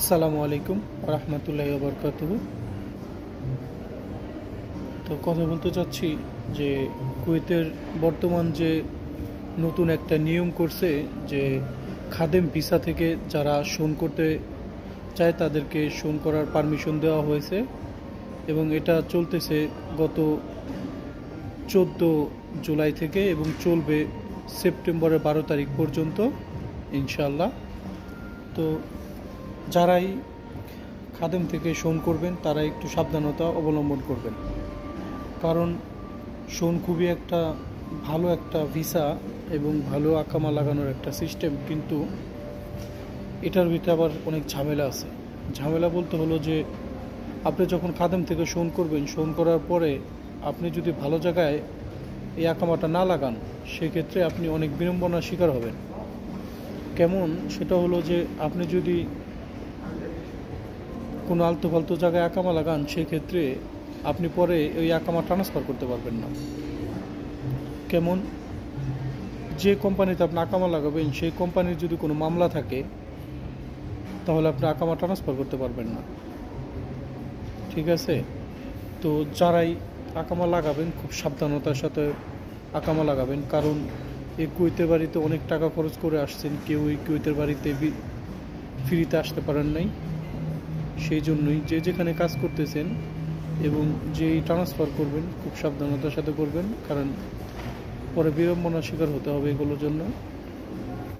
আসসালামু আলাইকুম রহমতুল্লাহি ওয়া বারাকাতুহু। তো কথা বলতে চাচ্ছি যে কুয়েতের বর্তমান যে নতুন একটা নিয়ম করছে যে খাদেম ভিসা থেকে যারা শোন করতে চায় তাদেরকে শোন করার পারমিশন দেওয়া হয়েছে এবং এটা চলতেছে গত 14 জুলাই থেকে এবং চলবে সেপ্টেম্বরের 12 তারিখ পর্যন্ত ইনশাআল্লাহ। তো যারাই খাদেম থেকে শোন করবেন তারা একটু সাবধানতা অবলম্বন করবেন, কারণ শোন খুবই একটা ভালো একটা ভিসা এবং ভালো আকামা লাগানোর একটা সিস্টেম, কিন্তু এটার ভিতরে আবার অনেক ঝামেলা আছে। ঝামেলা বলতে হলো যে আপনি যখন খাদেম থেকে শোন করবেন, শোন করার পরে আপনি যদি ভালো জায়গায় এই আকামাটা না লাগান সেক্ষেত্রে আপনি অনেক বিড়ম্বনার শিকার হবেন। কেমন সেটা হলো যে আপনি যদি কোনো আলতু ফালতু জায়গায় আকামা লাগান সেক্ষেত্রে আপনি পরে ওই আকামা ট্রান্সফার করতে পারবেন না। কেমন, যে কোম্পানিতে আপনি আকামা লাগাবেন সেই কোম্পানির যদি কোনো মামলা থাকে তাহলে আপনি আকামা ট্রান্সফার করতে পারবেন না। ঠিক আছে? তো যারাই আকামা লাগাবেন খুব সাবধানতার সাথে আকামা লাগাবেন, কারণ এই কুয়েতের বাড়িতে অনেক টাকা খরচ করে আসছেন, কেউ এই কুয়েতের বাড়িতে ফ্রিতে আসতে পারেন নাই। সেই জন্যই যে যেখানে কাজ করতেছেন এবং যেই ট্রান্সফার করবেন খুব সাবধানতার সাথে করবেন, কারণ পরে বিড়ম্বনার শিকার হতে হবে এগুলোর জন্য।